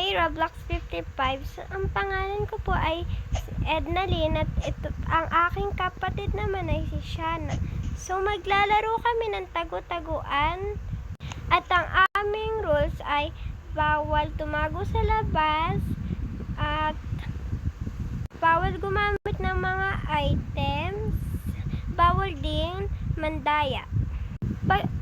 Okay, Roblox 55. So, ang pangalan ko po ay Edna Lynn at ito, ang aking kapatid naman ay si Shana. So, maglalaro kami ng tagu-taguan at ang aming rules ay bawal tumago sa labas at bawal gumamit ng mga items, bawal din mandaya.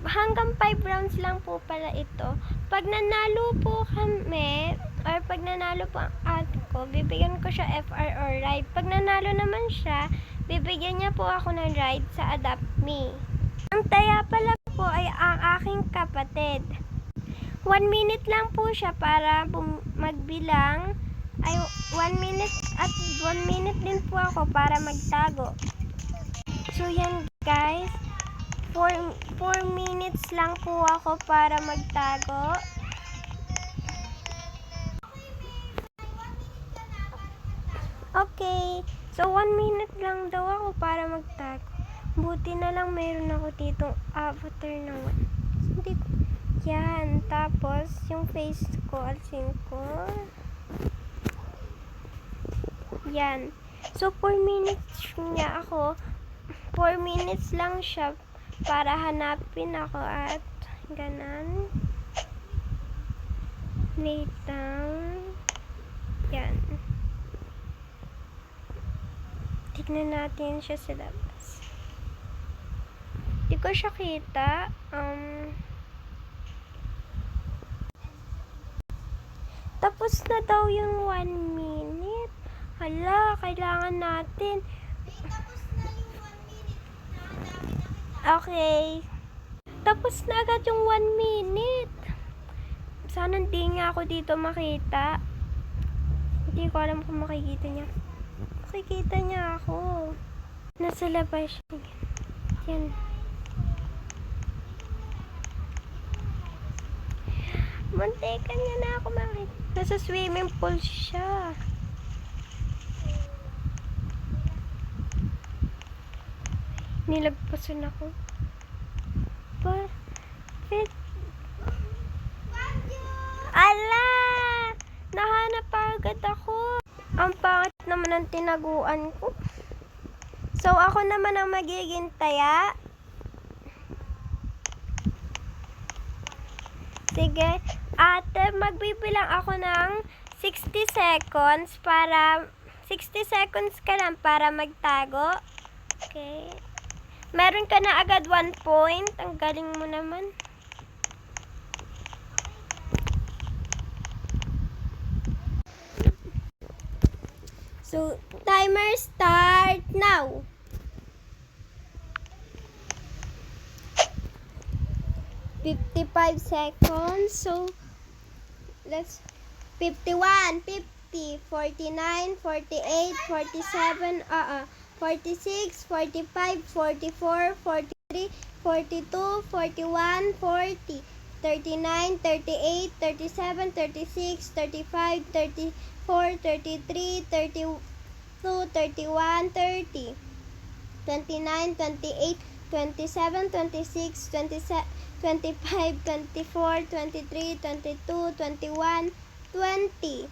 Hanggang 5 rounds lang po pala ito. Pag nanalo po kami, or pag nanalo po ang ate ko, bibigyan ko siya FR or ride. Pag nanalo naman siya, bibigyan niya po ako ng ride sa Adopt Me. Ang taya pala po ay ang aking kapatid. 1 minute lang po siya para magbilang. Ay, 1 minute at 1 minute din po ako para magtago. So, yan guys. 4 minutes lang po ako para magtago. Okay. So, 1 minute lang daw ako para magtago. Buti na lang mayroon ako ditong avatar na hindi ko. Yan. Tapos, yung face ko, alsin ko. Yan. So, 4 minutes niya ako. 4 minutes lang siya para hanapin ako at ganan. Wait lang. Yan. Tignan natin siya sa labas. Di ko siya kita. Tapos na daw yung 1 minute. Hala, kailangan natin. Okay. Tapos na agad yung 1 minute. Sana hindi nga ako dito makita. Hindi ko alam kung makikita niya. Makikita niya ako. Nasa labas siya. Yan. Muntikan niya na ako makita. Nasa swimming pool siya. Nilagpasan ako. Bakit? Ala! Nahanap agad ako. Ang pangit naman ang tinaguan ko. So, ako naman ang magiging taya. Sige. Ate, magbibilang ako ng 60 seconds para 60 seconds ka lang para magtago. Okay. Meron ka na agad 1 point. Ang galing mo naman. So, timer start now. $55 seconds. So, let's 51, 50, 49, 48, 47, 46, 45, 44, 43, 42, 41, 40, 39, 38, 37, 36, 35, 34, 33, 32, 31, 30, 29, 28, 27, 26, 27, 25, 24, 23, 22, 21, 20,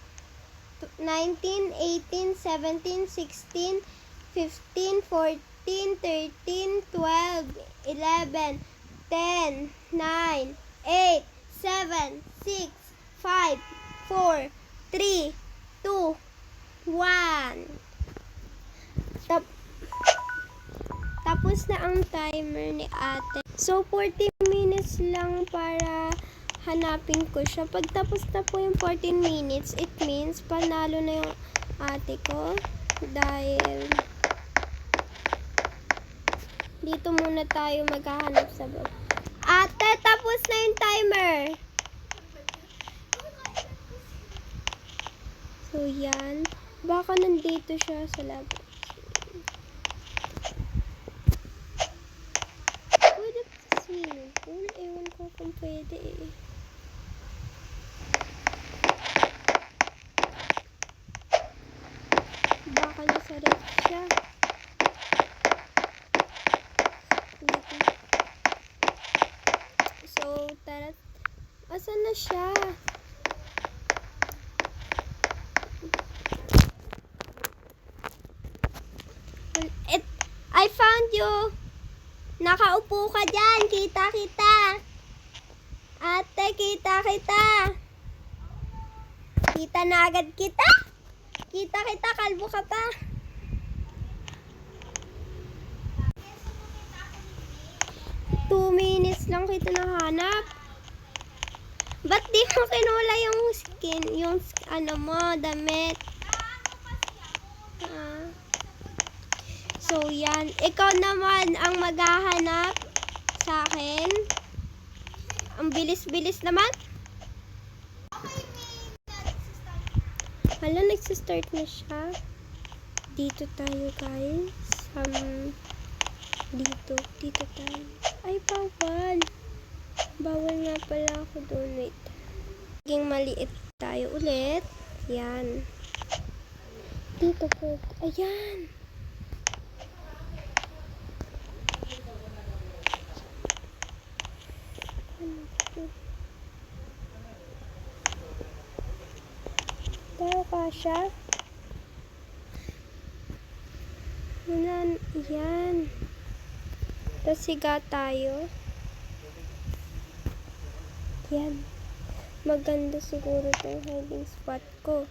19, 18, 17, 16, 15, 14, 13, 12, 11, 10, 9, 8, 7, 6, 5, 4, 3, 2, 1. Tapos na ang timer ni ate. So, 40 minutes lang para hanapin ko siya. Pag tapos na po yung 14 minutes, it means panalo na yung ate ko. Dahil dito muna tayo maghahanap sa baba. Ate, tapos na yung timer. So, yan. Baka nandito siya sa labas. Pwede pa sa swimming pool. Ewan ko kung pwede eh. Baka nasa ref siya. So, tara. Asan na siya? you. Nakaupo ka dyan. Kita kita. Ate, kita kita. Kita na agad kita. Kita kita, kalbo ka pa. Two minutes lang kita nahanap. Ba't di mo kinula yung skin, yung ano mo, damit? So, yan. Ikaw naman ang maghahanap sa akin. Ang bilis-bilis naman. Hala, nagsistart na siya. Dito tayo, guys. Dito tayo. Ay, bawal. Bawal nga pala ako doon. Wait. Maging maliit tayo ulit. Yan. Dito po. Ayan. Tayo ka siya. Yan. Tapos higa tayo. Yan. Maganda siguro itong hiding spot ko.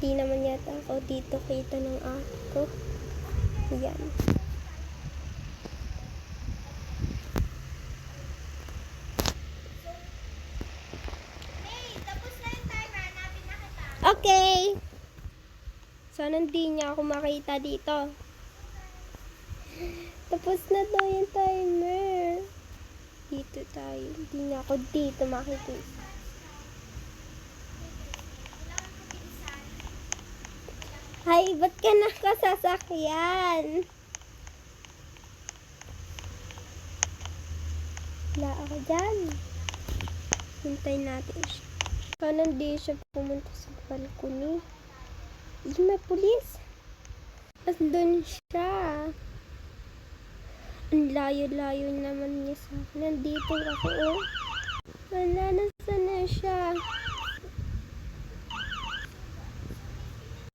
Di naman yata ako dito kita ng ako. Yan. Okay. Sana hindi niya ako makita dito. Tapos na daw yung timer. Dito tayo. Hindi niya ako dito makita. Ay, ba't ka nakasasakyan? Wala ako dyan. Hintayin natin siya. Sana hindi siya pumunta sa balcony. May pulis. Andun siya. Ang layo-layo naman niya sa akin. Nandito ako, oh. Wala, nasaan na siya?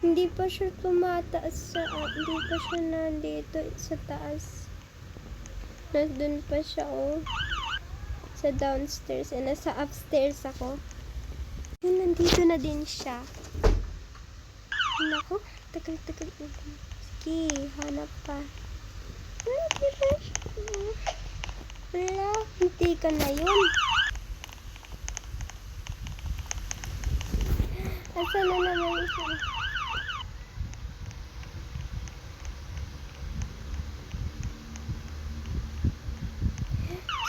Hindi pa siya tumataas sa... hindi pa siya nandito sa taas. Nandun pa siya, oh. Sa downstairs. And nasa upstairs ako. Nandito na din siya. Naku, tagal. Sige, hanap pa. Wala, hindi ka na yun. Asa na naman siya?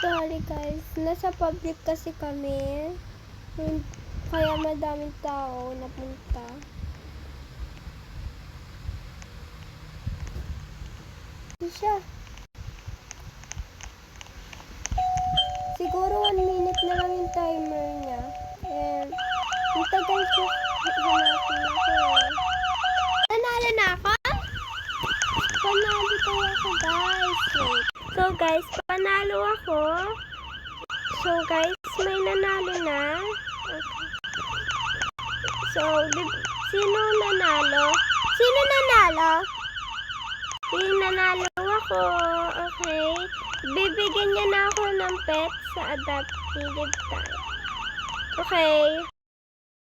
Sorry guys, nasa public kasi kami. Kaya madaming tao napunta. Siya. Siguro 1 minute na lang yung timer niya. And, ang tagal siya. Hanapin ako. Nanalo na ako? Panalo tayo ako, guys. Wait. So, guys, panalo ako. So, guys, may nanalo na. Okay. So, sino nanalo? Sino nanalo? Nanalo ako. Okay. Bibigyan niya na ako ng pet sa adoptive time. Okay.